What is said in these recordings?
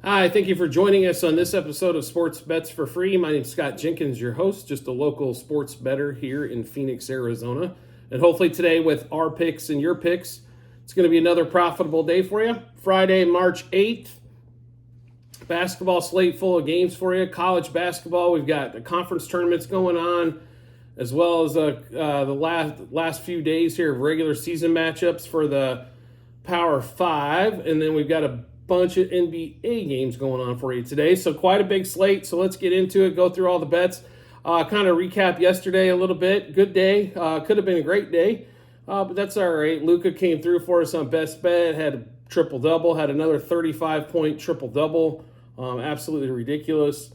Hi, thank you for joining us on this episode of Sports Bets for Free. My name is Scott Jenkins, your host, just a local sports bettor here in Phoenix, Arizona. And hopefully today with our picks and your picks, it's going to be another profitable day for you. Friday, March 8th, basketball slate full of games for you. College basketball, we've got the conference tournaments going on, as well as the last few days here of regular season matchups for the Power 5. And then we've got a bunch of NBA games going on for you today. So quite a big slate. So let's get into it, go through all the bets, kind of recap yesterday a little bit. Good day. Could have been a great day, but that's all right. Luka came through for us on best bet, had a triple-double, had another 35-point triple-double. Absolutely ridiculous.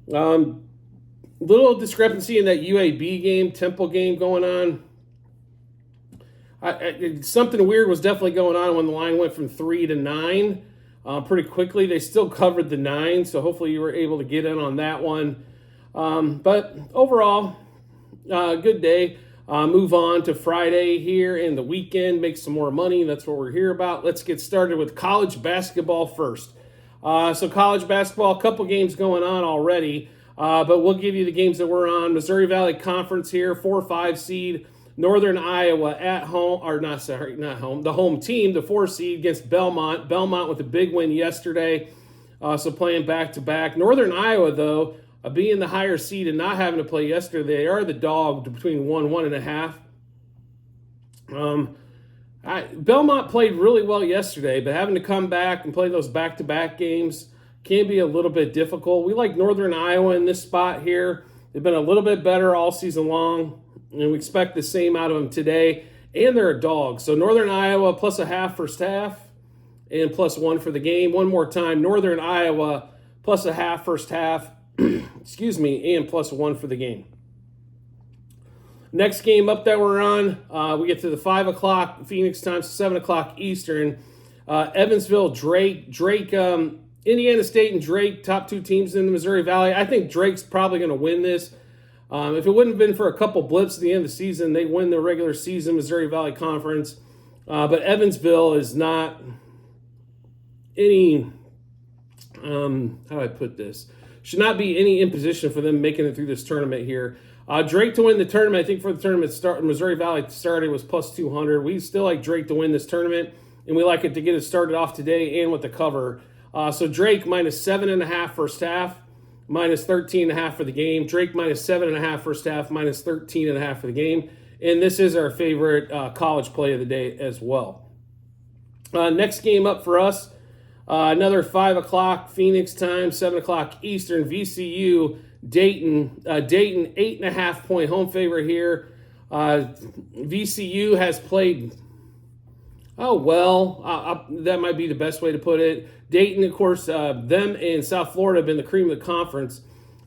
Little discrepancy in that UAB game, Temple game going on. Something weird was definitely going on when the line went from 3 to 9. Pretty quickly. They still covered the 9, so hopefully you were able to get in on that one. But overall, good day. Move on to Friday here in the weekend, make some more money. That's what we're here about. Let's get started with college basketball first. So college basketball, a couple games going on already, but we'll give you the games that we're on. Missouri Valley Conference here, 4-5 seed. Northern Iowa at home, or not home, the home team, the 4 seed against Belmont. Belmont with a big win yesterday, so playing back-to-back. Northern Iowa, though, being the higher seed and not having to play yesterday, they are the dog between 1.5. Belmont played really well yesterday, but having to come back and play those back-to-back games can be a little bit difficult. We like Northern Iowa in this spot here. They've been a little bit better all season long, and we expect the same out of them today. And they're a dog. So Northern Iowa plus a half first half and +1 for the game. One more time, Northern Iowa plus a half first half, excuse me, and +1 for the game. Next game up that we're on, we get to the 5 o'clock Phoenix time, 7 o'clock Eastern. Evansville, Drake, Indiana State and Drake, top 2 teams in the Missouri Valley. I think Drake's probably going to win this. If it wouldn't have been for a couple blips at the end of the season, they win the regular season Missouri Valley Conference. But Evansville is not any, how do I put this? Should not be any imposition for them making it through this tournament here. Drake to win the tournament, I think for the tournament start, Missouri Valley started was +200. We still like Drake to win this tournament, and we like it to get it started off today and with the cover. So Drake -7.5 first half. -13.5 for the game. Drake -7.5 first half, -13.5 for the game. And this is our favorite college play of the day as well. Next game up for us, another 5 o'clock Phoenix time, 7 o'clock Eastern, VCU, Dayton. Dayton, 8.5-point home favorite here. VCU has played, that might be the best way to put it. Dayton, of course, them and South Florida have been the cream of the conference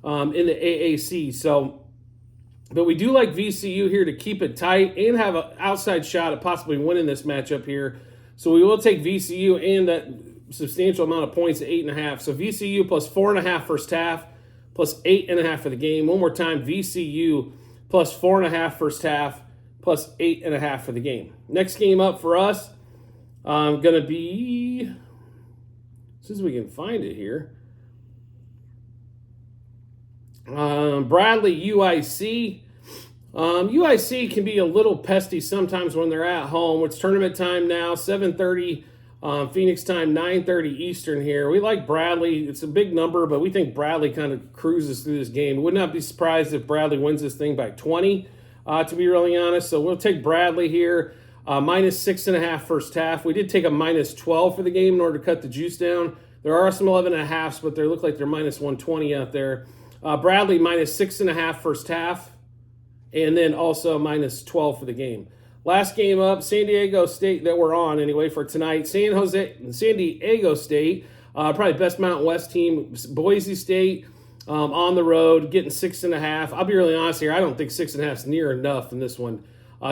in the AAC. So, but we do like VCU here to keep it tight and have an outside shot at possibly winning this matchup here. So we will take VCU and that substantial amount of points at 8.5. So VCU plus 4.5 first half, plus 8.5 for the game. One more time, VCU plus 4.5 first half, plus 8.5 for the game. Next game up for us, going to be, as we can find it here, Bradley UIC. UIC can be a little pesty sometimes when they're at home. It's tournament time now, 7:30 Phoenix time, 9:30 Eastern here. We like Bradley. It's a big number, but we think Bradley kind of cruises through this game. Would not be surprised if Bradley wins this thing by 20, to be really honest. So we'll take Bradley here. -6.5 first half. We did take a -12 for the game in order to cut the juice down. There are some 11.5s, but they look like they're -120 out there. Bradley -6.5 first half, and then also -12 for the game. Last game up, San Diego State that we're on anyway for tonight. San Diego State, probably best Mountain West team. Boise State on the road, getting 6.5. I'll be really honest here. I don't think 6.5 is near enough in this one.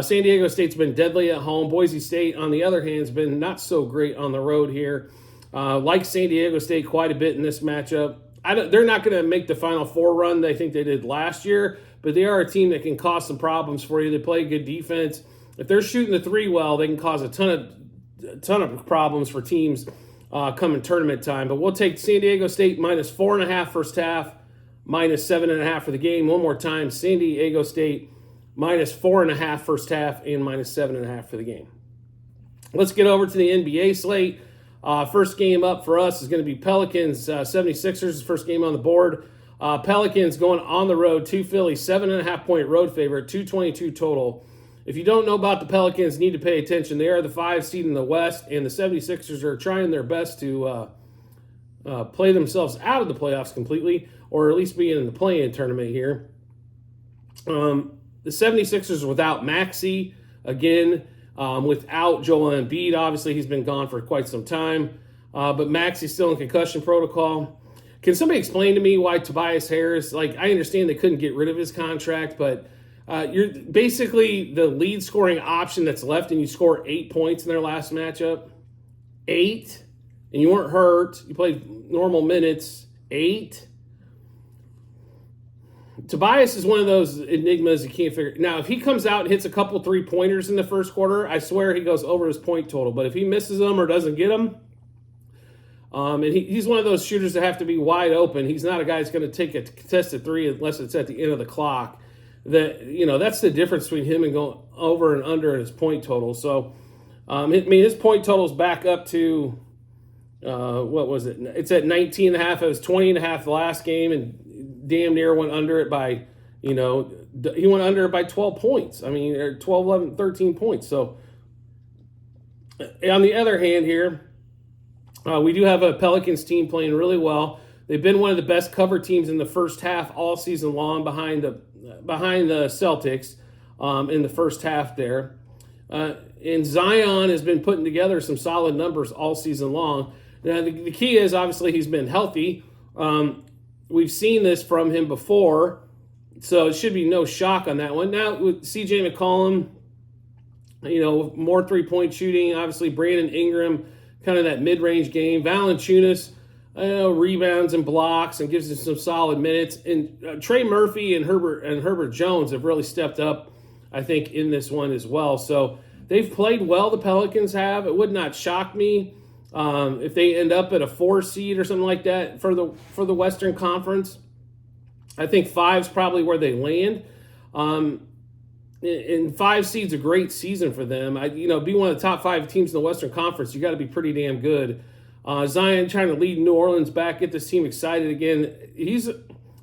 San Diego State's been deadly at home. Boise State, on the other hand, has been not so great on the road here. Like San Diego State quite a bit in this matchup. They're not going to make the Final Four run they think they did last year, but they are a team that can cause some problems for you. They play good defense. If they're shooting the three well, they can cause a ton of problems for teams coming tournament time. But we'll take San Diego State minus 4.5 first half, minus 7.5 for the game. One more time, San Diego State minus 4.5 first half and minus 7.5 for the game. Let's get over to the NBA slate. First game up for us is going to be Pelicans 76ers. First game on the board. Pelicans going on the road to Philly, 7.5 point road favorite, 222 total. If you don't know about the Pelicans, you need to pay attention. They are the 5 seed in the West, and the 76ers are trying their best to play themselves out of the playoffs completely, or at least be in the play-in tournament here. The 76ers without Maxey, again, without Joel Embiid. Obviously, he's been gone for quite some time, but Maxey's still in concussion protocol. Can somebody explain to me why Tobias Harris, I understand they couldn't get rid of his contract, but you're basically the lead scoring option that's left, and you score 8 points in their last matchup. 8? And you weren't hurt. You played normal minutes. 8? Tobias is one of those enigmas you can't figure. Now, if he comes out and hits a couple 3-pointers in the first quarter, I swear he goes over his point total. But if he misses them or doesn't get them, and he's one of those shooters that have to be wide open. He's not a guy that's going to take a contested 3 unless it's at the end of the clock. That's the difference between him and going over and under his point total. So, his point total's back up to, what was it? It's at 19.5. It was 20.5 the last game, and damn near went under it by, he went under it by 12 points. 12, 11, 13 points. So, on the other hand here, we do have a Pelicans team playing really well. They've been one of the best cover teams in the first half all season long behind the Celtics in the first half there. And Zion has been putting together some solid numbers all season long. Now, the key is, obviously, he's been healthy. We've seen this from him before, so it should be no shock on that one. Now, with C.J. McCollum, more three-point shooting, obviously Brandon Ingram, kind of that mid-range game. Valanciunas, rebounds and blocks and gives us some solid minutes. And Trey Murphy and Herbert Jones have really stepped up, I think, in this one as well. So they've played well, the Pelicans have. It would not shock me if they end up at a 4 seed or something like that for the Western Conference. I think 5's probably where they land. And 5 seed's a great season for them. Be one of the top 5 teams in the Western Conference, you got to be pretty damn good. Zion trying to lead New Orleans back, get this team excited again.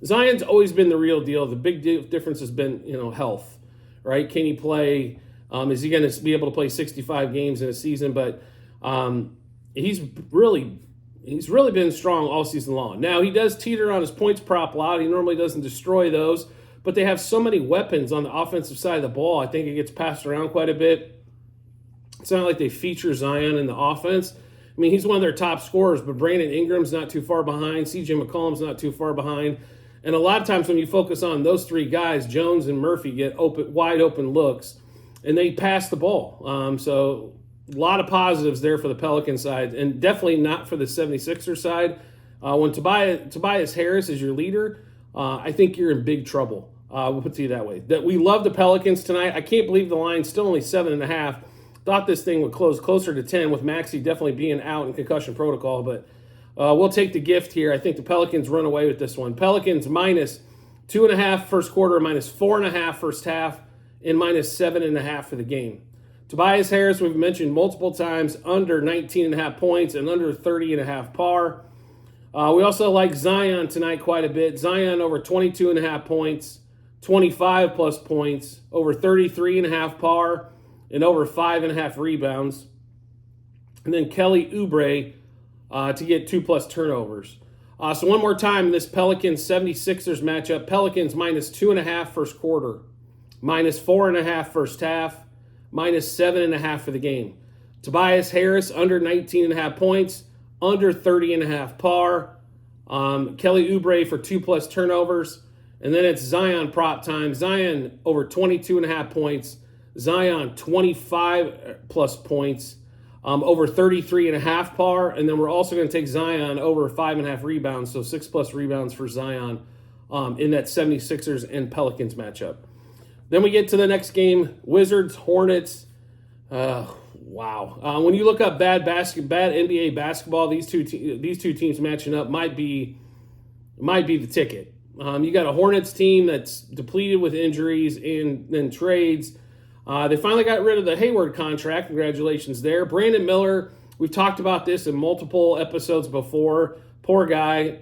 Zion's always been the real deal. The big difference has been, health, right? Can he play? Is he going to be able to play 65 games in a season? But he's really been strong all season long. Now, he does teeter on his points prop a lot. He normally doesn't destroy those, but they have so many weapons on the offensive side of the ball. I think it gets passed around quite a bit. It's not like they feature Zion in the offense. He's one of their top scorers, but Brandon Ingram's not too far behind. C.J. McCollum's not too far behind. And a lot of times when you focus on those 3 guys, Jones and Murphy get wide open looks, and they pass the ball. So a lot of positives there for the Pelican side, and definitely not for the 76ers side. When Tobias Harris is your leader, I think you're in big trouble. We'll put it to you that way. That we love the Pelicans tonight. I can't believe the line's still only 7.5. Thought this thing would close closer to 10 with Maxey definitely being out in concussion protocol, but we'll take the gift here. I think the Pelicans run away with this one. Pelicans minus 2.5 first quarter, minus 4.5 first half, and minus 7.5 for the game. Tobias Harris, we've mentioned multiple times, under 19.5 points and under 30.5 par. We also like Zion tonight quite a bit. Zion over 22.5 points, 25 plus points, over 33.5 par, and over 5.5 rebounds. And then Kelly Oubre to get 2+ turnovers. So one more time, this Pelicans 76ers matchup. Pelicans minus 2.5 first quarter, minus 4.5 first half, minus 7.5 for the game. Tobias Harris under 19.5 points, under 30.5 par. Kelly Oubre for 2+ turnovers. And then it's Zion prop time. Zion over 22.5 points. Zion 25+ points, over 33.5 par. And then we're also going to take Zion over 5.5 rebounds, so 6+ rebounds for Zion in that 76ers and Pelicans matchup. Then we get to the next game, Wizards, Hornets. Wow. When you look up bad NBA basketball, these two teams matching up might be the ticket. You got a Hornets team that's depleted with injuries and then trades. They finally got rid of the Hayward contract. Congratulations there. Brandon Miller, we've talked about this in multiple episodes before. Poor guy.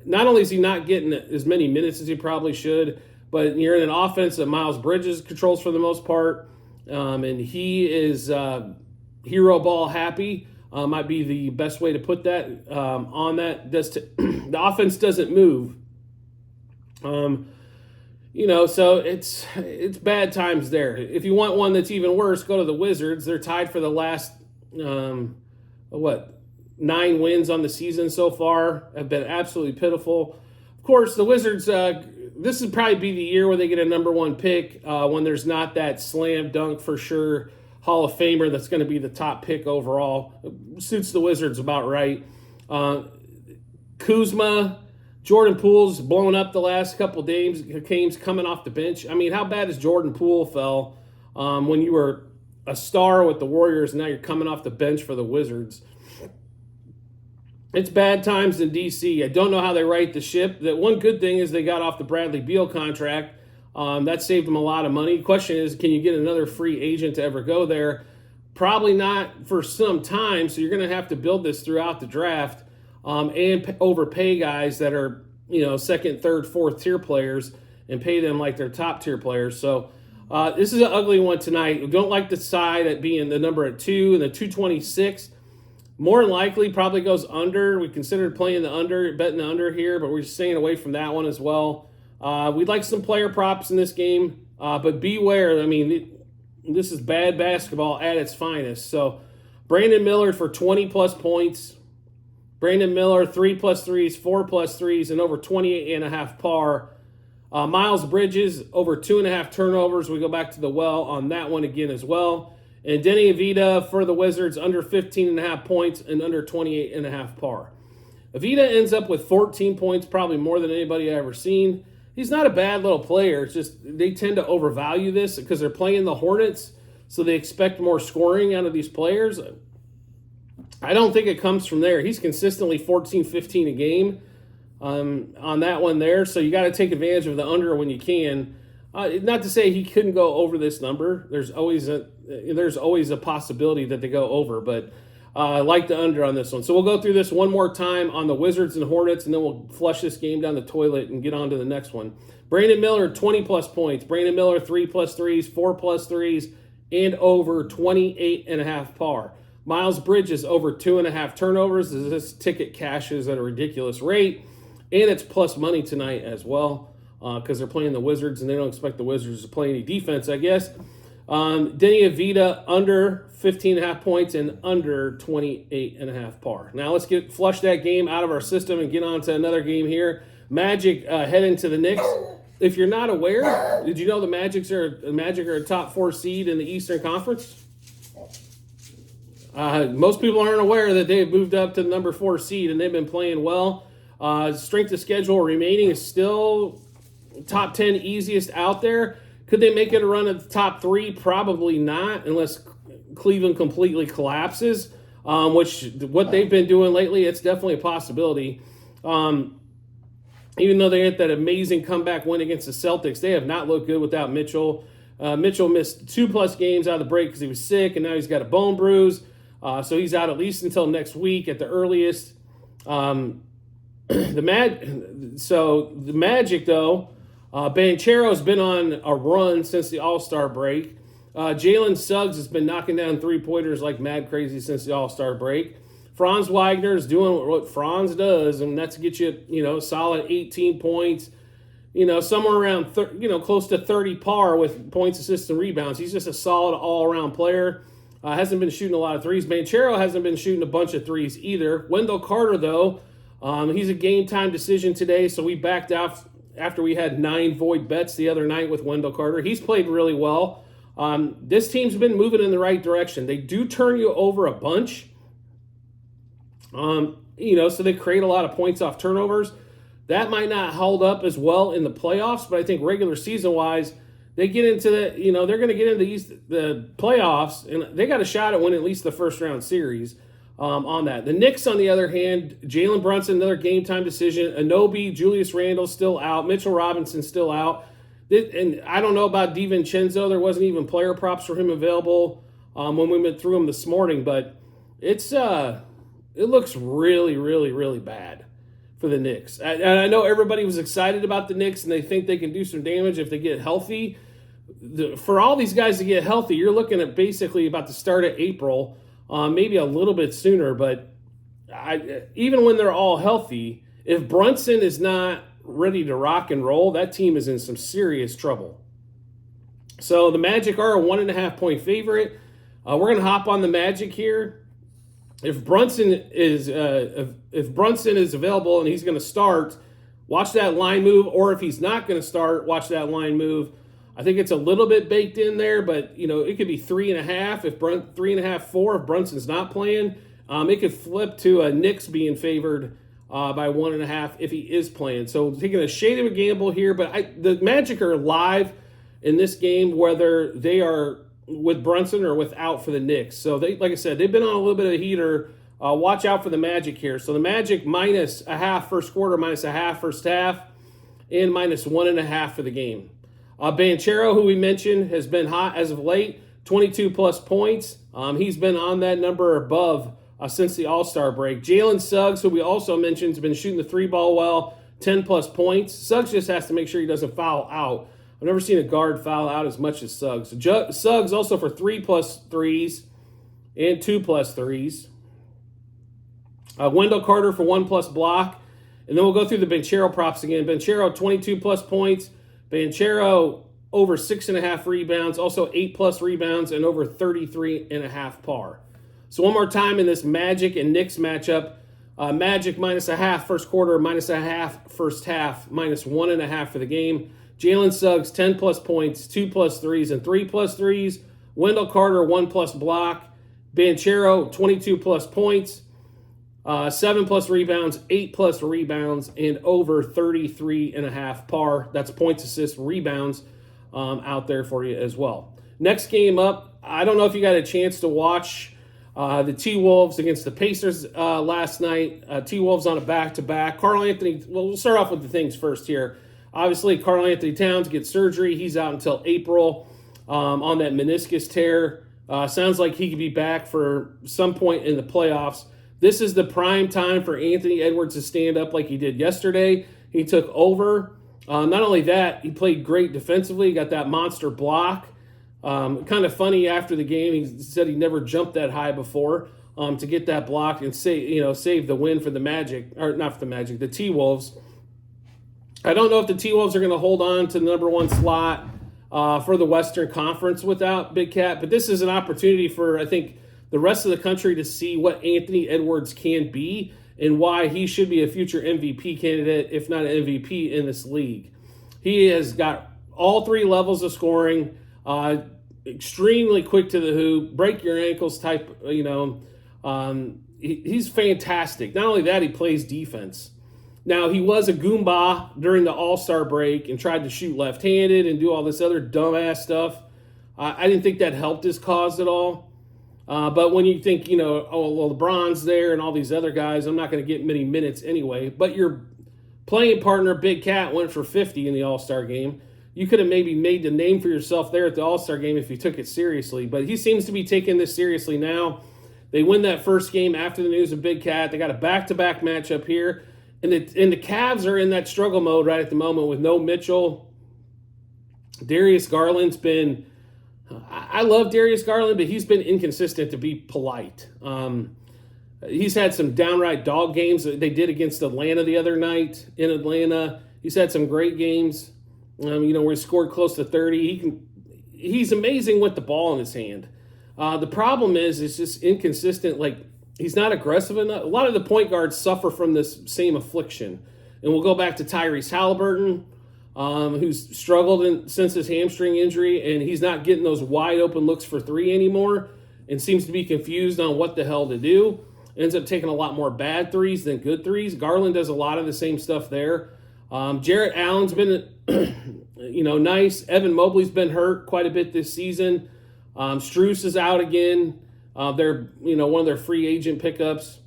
Not only is he not getting as many minutes as he probably should, but you're in an offense that Miles Bridges controls for the most part. And he is hero ball happy. Might be the best way to put that on that. The offense doesn't move. So it's bad times there. If you want one that's even worse, go to the Wizards. They're tied for the last 9 wins on the season so far. Have been absolutely pitiful. Of course, the Wizards. This would probably be the year where they get a number 1 pick when there's not that slam dunk for sure Hall of Famer that's going to be the top pick overall. Suits the Wizards about right. Kuzma. Jordan Poole's blown up the last couple games coming off the bench. I mean, how bad has Jordan Poole fell when you were a star with the Warriors and now you're coming off the bench for the Wizards? It's bad times in D.C. I don't know how they right the ship. The one good thing is they got off the Bradley Beal contract. That saved them a lot of money. Question is, can you get another free agent to ever go there? Probably not for some time, so you're going to have to build this throughout the draft. And overpay guys that are, second, third, fourth tier players and pay them like they're top tier players. So this is an ugly one tonight. We don't like the side at being the number at 2 and the 226. More than likely probably goes under. We considered playing betting the under here, but we're just staying away from that one as well. We'd like some player props in this game, but beware. I mean, this is bad basketball at its finest. So Brandon Miller for 20-plus points. Brandon Miller, 3+ threes, 4+ threes, and over 28.5 par. Miles Bridges, over 2.5 turnovers. We go back to the well on that one again as well. And Denny Avita for the Wizards, under 15.5 points and under 28.5 par. Avita ends up with 14 points, probably more than anybody I've ever seen. He's not a bad little player. It's just they tend to overvalue this because they're playing the Hornets, so they expect more scoring out of these players. I don't think it comes from there. He's consistently 14, 15 a game on that one there. So you got to take advantage of the under when you can. Not to say he couldn't go over this number. There's always a possibility that they go over, but I like the under on this one. So we'll go through this one more time on the Wizards and Hornets, and then we'll flush this game down the toilet and get on to the next one. Brandon Miller, 20-plus points. Brandon Miller, 3+ threes, 4+ threes, and over 28.5 par. Miles Bridges, over 2.5 turnovers. This ticket cashes at a ridiculous rate. And it's plus money tonight as well because they're playing the Wizards, and they don't expect the Wizards to play any defense, I guess. Denny Avita, under 15.5 points and under 28.5 par. Now let's flush that game out of our system and get on to another game here. Magic heading to the Knicks. If you're not aware, did you know the Magic are a top 4 seed in the Eastern Conference? Most people aren't aware that they've moved up to the number 4 seed, and they've been playing well. Strength of schedule remaining is still top 10 easiest out there. Could they make it a run at the top 3? Probably not, unless Cleveland completely collapses, which what they've been doing lately, it's definitely a possibility. Even though they had that amazing comeback win against the Celtics, they have not looked good without Mitchell. Mitchell missed 2+ games out of the break because he was sick, and now he's got a bone bruise. So he's out at least until next week at the earliest. The Magic, though, Banchero's been on a run since the All-Star break. Jalen Suggs has been knocking down 3-pointers like mad crazy since the All-Star break. Franz Wagner is doing what Franz does, and that's to get you, a solid 18 points, somewhere around, close to 30 par with points, assists, and rebounds. He's just a solid all-around player. Hasn't been shooting a lot of threes. Banchero hasn't been shooting a bunch of threes either. Wendell Carter, though, he's a game-time decision today, so we backed out after we had 9 void bets the other night with Wendell Carter. He's played really well. This team's been moving in the right direction. They do turn you over a bunch, so they create a lot of points off turnovers. That might not hold up as well in the playoffs, but I think regular season-wise, they get into they're going to get into the playoffs, and they got a shot at winning at least the first round series on that. The Knicks, on the other hand, Jalen Brunson, another game time decision. Anunoby, Julius Randle still out. Mitchell Robinson still out. And I don't know about DiVincenzo. There wasn't even player props for him available when we went through them this morning, but it looks really, really, really bad for the Knicks. And I know everybody was excited about the Knicks, and they think they can do some damage if they get healthy. For all these guys to get healthy, you're looking at basically about the start of April, maybe a little bit sooner. But even when they're all healthy, if Brunson is not ready to rock and roll, that team is in some serious trouble. So the Magic are a 1.5-point favorite. We're going to hop on the Magic here. If Brunson is available and he's going to start, watch that line move. Or if he's not going to start, watch that line move. I think it's a little bit baked in there, but it could be 3.5 if 3.5, 4 if Brunson's not playing. It could flip to a Knicks being favored by 1.5 if he is playing. So taking a shade of a gamble here, but the Magic are live in this game, whether they are with Brunson or without for the Knicks. So they, like I said, they've been on a little bit of a heater. Watch out for the Magic here. So the Magic -0.5 first quarter, -0.5 first half, and -1.5 for the game. Banchero, who we mentioned, has been hot as of late, 22-plus points. He's been on that number above since the All-Star break. Jalen Suggs, who we also mentioned, has been shooting the 3-ball well, 10-plus points. Suggs just has to make sure he doesn't foul out. I've never seen a guard foul out as much as Suggs. Suggs also for 3-plus threes and 2-plus threes. Wendell Carter for 1-plus block. And then we'll go through the Banchero props again. Banchero, 22-plus points. Banchero, over 6.5 rebounds. Also 8-plus rebounds and over 33.5 par. So one more time in this Magic and Knicks matchup. Magic -0.5 first quarter, -0.5 first half, -1.5 for the game. Jalen Suggs, 10-plus points, 2-plus threes, and 3-plus threes. Wendell Carter, 1-plus block. Banchero, 22-plus points, 7-plus rebounds, 8-plus rebounds, and over 33.5 par. That's points, assists, rebounds out there for you as well. Next game up, I don't know if you got a chance to watch the T-Wolves against the Pacers last night. T-Wolves on a back-to-back. We'll start off with the things first here. Obviously, Karl Anthony Towns gets surgery. He's out until April on that meniscus tear. Sounds like he could be back for some point in the playoffs. This is the prime time for Anthony Edwards to stand up like he did yesterday. He took over. Not only that, he played great defensively. He got that monster block. Kind of funny after the game, he said he never jumped that high before to get that block and save the win for the Magic, or not for the Magic, the T-Wolves. I don't know if the T-Wolves are going to hold on to the number 1 slot for the Western Conference without Big Cat, but this is an opportunity for, I think, the rest of the country to see what Anthony Edwards can be and why he should be a future MVP candidate, if not an MVP in this league. He has got all 3 levels of scoring, extremely quick to the hoop, break your ankles type, he's fantastic. Not only that, he plays defense. Now, he was a Goomba during the All-Star break and tried to shoot left-handed and do all this other dumbass stuff. I didn't think that helped his cause at all. But when you think, LeBron's there and all these other guys, I'm not going to get many minutes anyway. But your playing partner, Big Cat, went for 50 in the All-Star game. You could have maybe made the name for yourself there at the All-Star game if you took it seriously. But he seems to be taking this seriously now. They win that first game after the news of Big Cat. They got a back-to-back matchup here. And the Cavs are in that struggle mode right at the moment with no Mitchell. Darius Garland's been... I love Darius Garland, but he's been inconsistent, to be polite. He's had some downright dog games that they did against Atlanta the other night in Atlanta. He's had some great games, where he scored close to 30. He's amazing with the ball in his hand. The problem is it's just inconsistent. Like, he's not aggressive enough. A lot of the point guards suffer from this same affliction. And we'll go back to Tyrese Halliburton, who's struggled since his hamstring injury, and he's not getting those wide open looks for 3 anymore and seems to be confused on what the hell to do. Ends up taking a lot more bad threes than good threes. Garland does a lot of the same stuff there. Jarrett Allen's been, nice. Evan Mobley's been hurt quite a bit this season. Strus is out again. They're, one of their free agent pickups.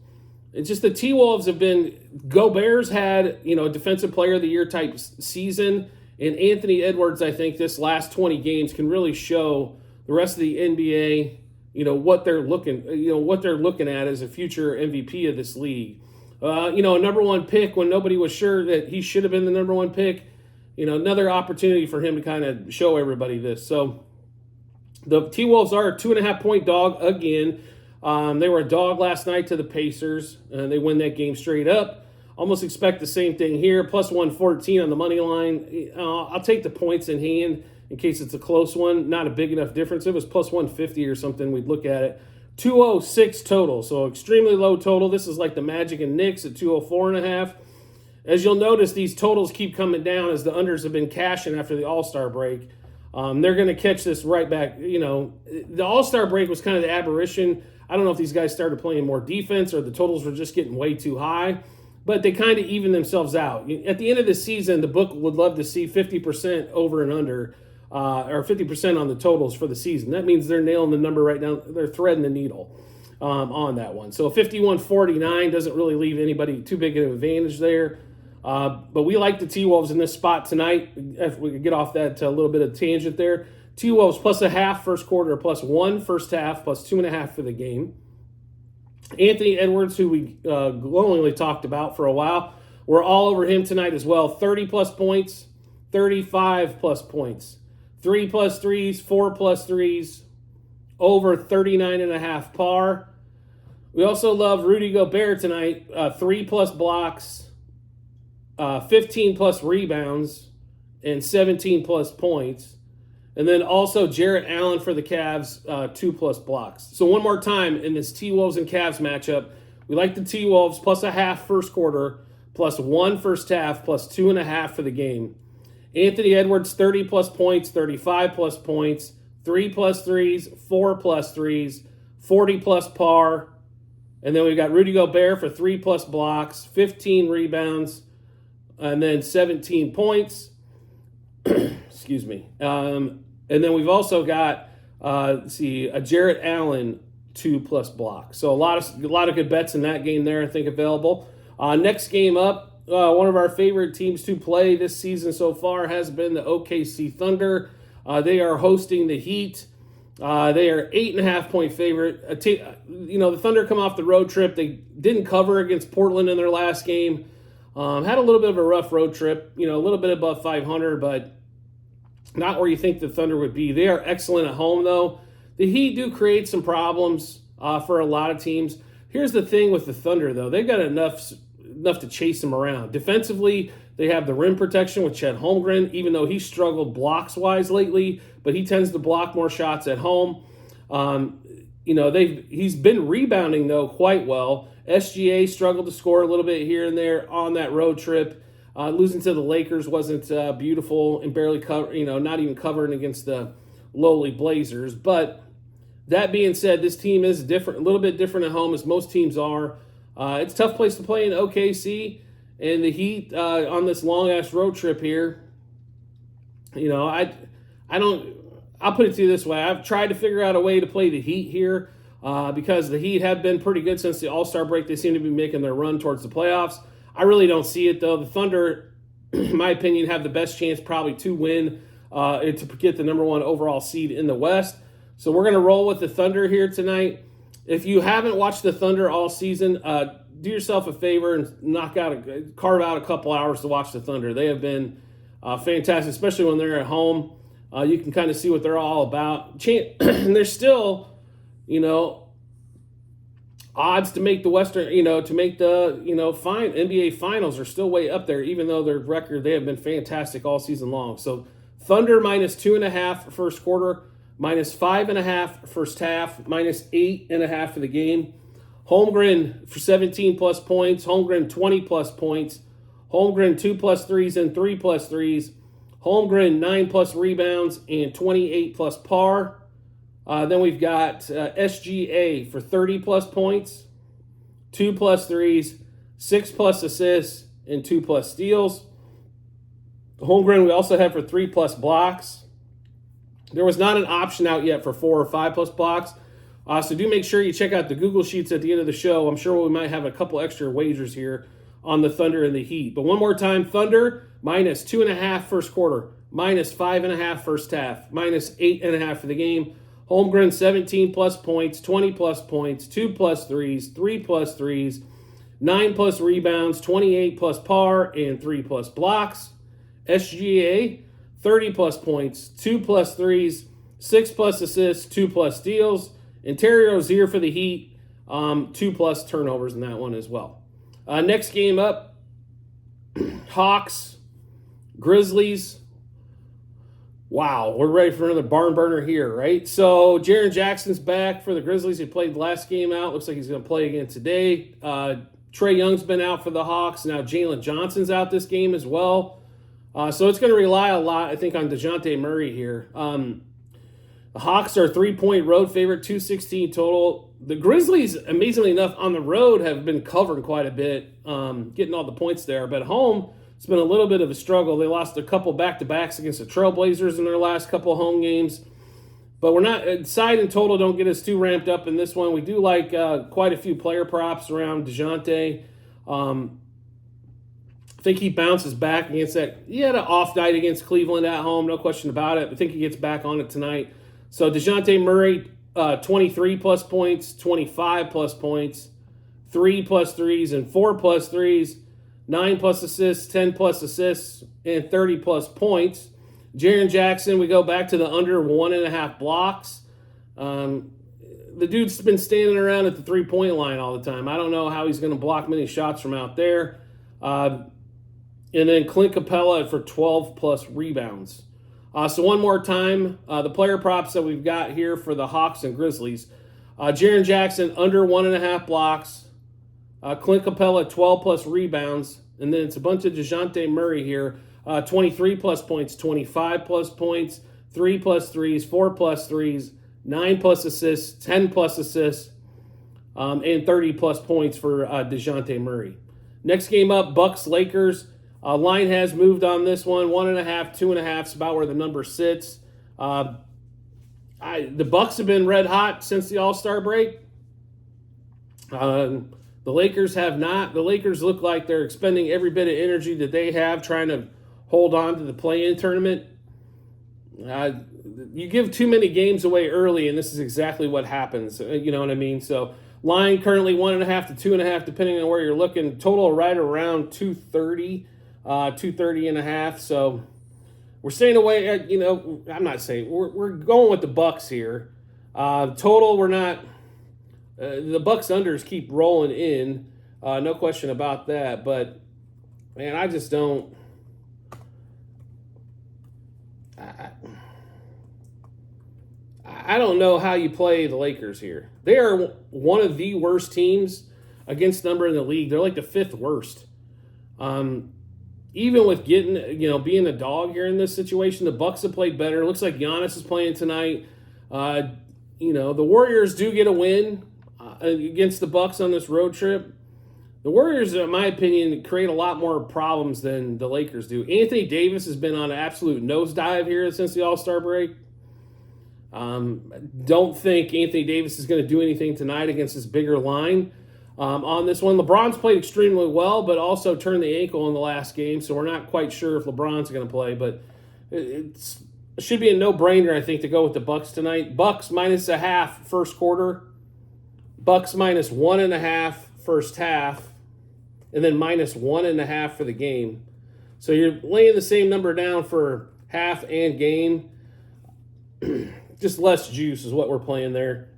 It's just the T-Wolves have been, Gobert's had, Defensive Player of the Year type season. And Anthony Edwards, I think this last 20 games can really show the rest of the NBA, what they're looking at as a future MVP of this league. A number one pick when nobody was sure that he should have been the number one pick. Another opportunity for him to kind of show everybody this. So the T-Wolves are a 2.5-point dog again. They were a dog last night to the Pacers, and they win that game straight up. Almost expect the same thing here. Plus 114 on the money line. I'll take the points in hand in case it's a close one. Not a big enough difference. If it was plus 150 or something, we'd look at it. 206 total, so extremely low total. This is like the Magic and Knicks at 204.5. As you'll notice, these totals keep coming down as the unders have been cashing after the All-Star break. They're going to catch this right back. The All-Star break was kind of the aberration. I don't know if these guys started playing more defense or the totals were just getting way too high, but they kind of even themselves out. At the end of the season, the book would love to see 50% over and under, or 50% on the totals for the season. That means they're nailing the number right now. They're threading the needle on that one. So 51-49 doesn't really leave anybody too big an advantage there. But we like the T-Wolves in this spot tonight. If we could get off that little bit of tangent there. T-Wolves plus a half first quarter, plus 1 first half, plus 2.5 for the game. Anthony Edwards, who we glowingly talked about for a while, we're all over him tonight as well. 30-plus points, 35-plus points, 3-plus threes, 4-plus threes, over 39.5 par. We also love Rudy Gobert tonight, 3-plus blocks, 15-plus rebounds, and 17-plus points. And then also Jarrett Allen for the Cavs, 2-plus blocks. So one more time in this T-Wolves and Cavs matchup, we like the T-Wolves plus a half first quarter, plus 1 first half, plus 2.5 for the game. Anthony Edwards, 30-plus points, 35-plus points, 3-plus threes, 4-plus threes, 40-plus par. And then we've got Rudy Gobert for 3-plus blocks, 15 rebounds, and then 17 points. Excuse me. And then we've also got, a Jarrett Allen 2-plus blocks. So a lot of good bets in that game there, I think, available. Next game up, one of our favorite teams to play this season so far has been the OKC Thunder. They are hosting the Heat. They are 8.5-point favorite. The Thunder come off the road trip. They didn't cover against Portland in their last game. Had a little bit of a rough road trip, a little bit above 500, but not where you think the Thunder would be. They are excellent at home, though. The Heat do create some problems for a lot of teams. Here's the thing with the Thunder, though. They've got enough to chase them around. Defensively, they have the rim protection with Chet Holmgren, even though he struggled blocks-wise lately, but he tends to block more shots at home. He's been rebounding, though, quite well. SGA struggled to score a little bit here and there on that road trip. Losing to the Lakers wasn't beautiful and barely not even covering against the lowly Blazers. But that being said, this team is different, a little bit different at home as most teams are. It's a tough place to play in OKC, and the Heat on this long ass road trip here. I'll put it to you this way: I've tried to figure out a way to play the Heat here because the Heat have been pretty good since the All-Star break. They seem to be making their run towards the playoffs. I really don't see it, though. The Thunder, in my opinion, have the best chance probably to win and to get the number 1 overall seed in the West. So we're going to roll with the Thunder here tonight. If you haven't watched the Thunder all season, do yourself a favor and carve out a couple hours to watch the Thunder. They have been fantastic, especially when they're at home. You can kind of see what they're all about. And they're still, odds to make the Western, to make the, NBA Finals are still way up there, even though their record, they have been fantastic all season long. So Thunder minus 2.5 first quarter, minus 5.5 first half, minus 8.5 for the game. Holmgren for 17-plus points. Holmgren 20-plus points. Holmgren 2-plus threes and 3-plus threes. Holmgren 9-plus rebounds and 28-plus par. Then we've got SGA for 30-plus points, 2-plus threes, 6-plus assists, and 2-plus steals. Holmgren we also have for 3+ blocks. There was not an option out yet for 4 or 5+ blocks. So do make sure you check out the Google Sheets at the end of the show. I'm sure we might have a couple extra wagers here on the Thunder and the Heat. But one more time, Thunder, -2.5 first quarter, -5.5 first half, -8.5 for the game. Holmgren, 17+ points, 20+ points, 2+ threes, 3+ threes, 9+ rebounds, 28+ par, and 3+ blocks. SGA, 30+ points, 2+ threes, 6+ assists, 2+ steals. Interior Rozier for the Heat, 2+ turnovers in that one as well. Next game up, Hawks, Grizzlies. Wow, we're ready for another barn burner here, right? So Jaren Jackson's back for the Grizzlies. He played the last game out. Looks like he's going to play again today. Trae Young's been out for the Hawks. Now Jalen Johnson's out this game as well. So it's going to rely a lot, I think, on DeJounte Murray here. The Hawks are a 3-point road favorite, 216 total. The Grizzlies, amazingly enough, on the road have been covering quite a bit, getting all the points there. But at home, it's been a little bit of a struggle. They lost a couple back-to-backs against the Trailblazers in their last couple of home games. But we're not, side and total don't get us too ramped up in this one. We do like quite a few player props around DeJounte. I think he bounces back against that. He had an off night against Cleveland at home, no question about it. I think he gets back on it tonight. So DeJounte Murray, 23+ points, 25+ points, 3+ threes, and 4+ threes, 9+ assists, 10+ assists, and 30+ points. Jaren Jackson, we go back to the under 1.5 blocks. The dude's been standing around at the 3-point line all the time. I don't know how he's going to block many shots from out there. And then Clint Capella for 12+ rebounds. So one more time, the player props that we've got here for the Hawks and Grizzlies. Jaren Jackson, under 1.5 blocks. Clint Capella, 12+ rebounds. And then it's a bunch of DeJounte Murray here. 23+ points, 25+ points, 3+ threes, 4+ threes, 9+ assists, 10+ assists, and 30+ points for DeJounte Murray. Next game up, Bucks-Lakers. Line has moved on this one. 1.5, 2.5 is about where the number sits. The Bucks have been red hot since the All-Star break. The Lakers have not. The Lakers look like they're expending every bit of energy that they have trying to hold on to the play-in tournament. You give too many games away early, and this is exactly what happens. You know what I mean? So line currently 1.5 to 2.5, depending on where you're looking. Total right around 230. 230.5. So we're staying away. I'm not saying we're going with the Bucks here. Total, we're not. The Bucks unders keep rolling in, no question about that. But man, I just don't. I don't know how you play the Lakers here. They are one of the worst teams against number in the league. They're like the 5th worst. Even with getting, being a dog here in this situation, the Bucks have played better. It looks like Giannis is playing tonight. The Warriors do get a win against the Bucks on this road trip. The Warriors, in my opinion, create a lot more problems than the Lakers do. Anthony Davis has been on an absolute nosedive here since the All-Star break. Don't think Anthony Davis is going to do anything tonight against this bigger line. On this one, LeBron's played extremely well, but also turned the ankle in the last game, so we're not quite sure if LeBron's going to play. But it should be a no-brainer, I think, to go with the Bucks tonight. Bucks -0.5 first quarter, Bucks -1.5 first half, and then -1.5 for the game. So you're laying the same number down for half and game. Just less juice is what we're playing there.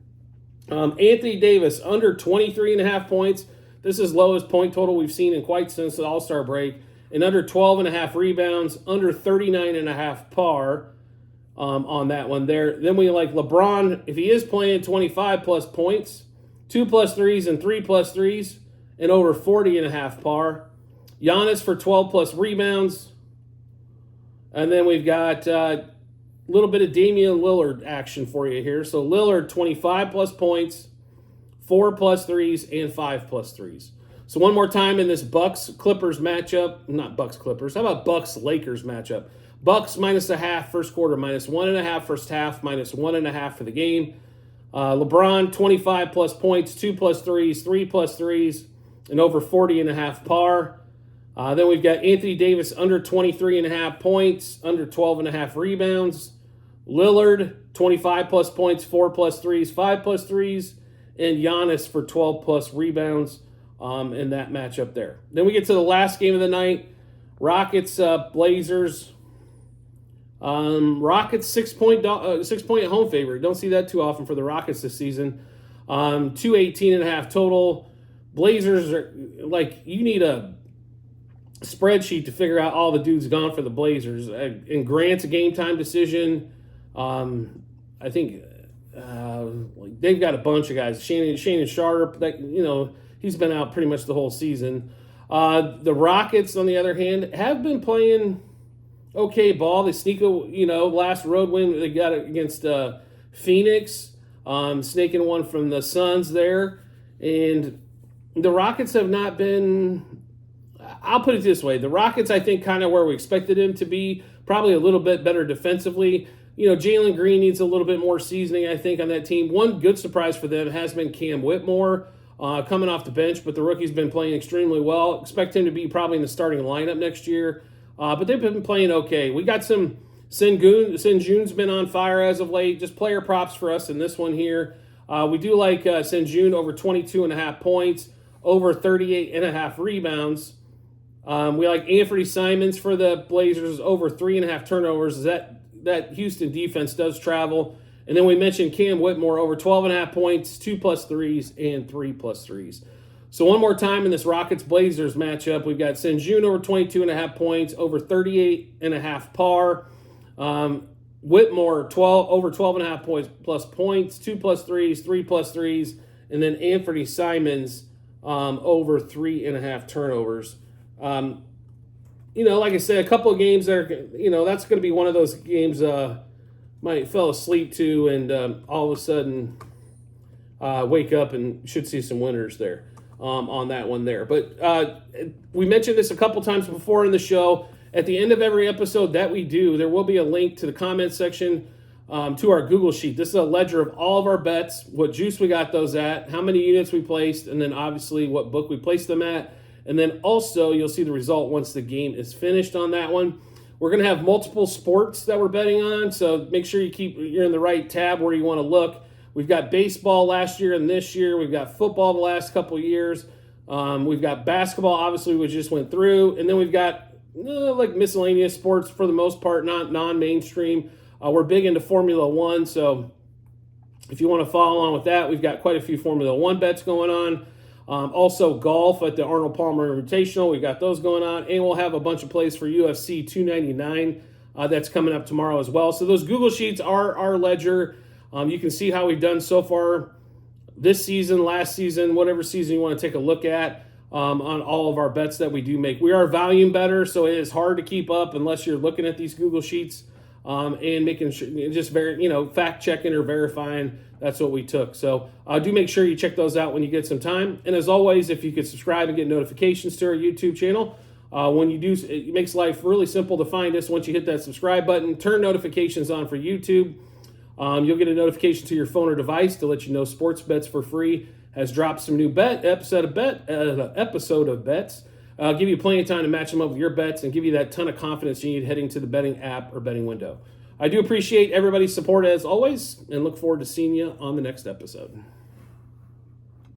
Anthony Davis, under 23.5 points. This is lowest point total we've seen in quite since the All-Star break. And under 12.5 rebounds, under 39.5 par on that one there. Then we like LeBron, if he is playing, 25+ points, 2+ threes and 3+ threes, and over 40.5 par. Giannis for 12+ rebounds. And then we've got little bit of Damian Lillard action for you here. So Lillard, 25+ points, 4+ threes, and 5+ threes. So one more time in this Bucks-Clippers matchup, not Bucks-Clippers, how about Bucks-Lakers matchup? Bucks -0.5 first quarter, -1.5 first half, -1.5 for the game. LeBron, 25 plus points, 2 plus threes, 3 plus threes, and over 40.5 par. Then we've got Anthony Davis under 23.5 points, under 12.5 rebounds. Lillard, 25 plus points, 4 plus threes, 5 plus threes, and Giannis for 12 plus rebounds in that matchup there. Then we get to the last game of the night, Rockets, Blazers. Rockets 6-point home favorite. Don't see that too often for the Rockets this season. 218.5 total. Blazers are like, you need a spreadsheet to figure out all the dudes gone for the Blazers. And Grant's a game time decision. I think they've got a bunch of guys. Shannon Sharp, that he's been out pretty much the whole season. The Rockets, on the other hand, have been playing okay ball. They sneak last road win they got against Phoenix, snaking one from the Suns there. And the Rockets have not been, I'll put it this way, the Rockets, I think, kind of where we expected them to be, probably a little bit better defensively. Jalen Green needs a little bit more seasoning, I think, on that team. One good surprise for them has been Cam Whitmore coming off the bench, but the rookie's been playing extremely well. Expect him to be probably in the starting lineup next year. But they've been playing okay. We got some Sengun's been on fire as of late. Just player props for us in this one here. We do like Sengun over 22.5 points, over 38.5 rebounds. We like Anthony Simons for the Blazers, over 3.5 turnovers. That Houston defense does travel. And then we mentioned Cam Whitmore, over 12.5 points, 2 plus threes, and 3 plus threes. So one more time in this Rockets-Blazers matchup, we've got Sengun over 22.5 points, over 38.5 par. Whitmore, over 12.5 points plus points, 2 plus threes, 3 plus threes, and then Anthony Simons over 3.5 turnovers. Like I said, a couple of games there, that's going to be one of those games might fell asleep to and all of a sudden wake up and should see some winners there. On that one there. But we mentioned this a couple times before in the show. At the end of every episode that we do, there will be a link to the comment section to our Google Sheet. This is a ledger of all of our bets, what juice we got those at, how many units we placed, and then obviously what book we placed them at. And then also you'll see the result once the game is finished on that one. We're going to have multiple sports that we're betting on, so make sure you're in the right tab where you want to look. We've got baseball last year and this year. We've got football the last couple of years. We've got basketball, obviously, we just went through. And then we've got like miscellaneous sports for the most part, not non-mainstream. We're big into Formula One, so if you want to follow along with that, we've got quite a few Formula One bets going on. Also golf at the Arnold Palmer Invitational. We've got those going on. And we'll have a bunch of plays for UFC 299 that's coming up tomorrow as well. So those Google Sheets are our ledger. You can see how we've done so far this season, last season, whatever season you want to take a look at on all of our bets that we do make. We are volume better, so it is hard to keep up unless you're looking at these Google Sheets and making sure, just fact checking or verifying that's what we took. So do make sure you check those out when you get some time. And as always, if you could subscribe and get notifications to our YouTube channel, when you do, it makes life really simple to find us once you hit that subscribe button. Turn notifications on for YouTube. You'll get a notification to your phone or device to let you know Sports Bets for Free has dropped some new episode of bets. Give you plenty of time to match them up with your bets and give you that ton of confidence you need heading to the betting app or betting window. I do appreciate everybody's support as always and look forward to seeing you on the next episode.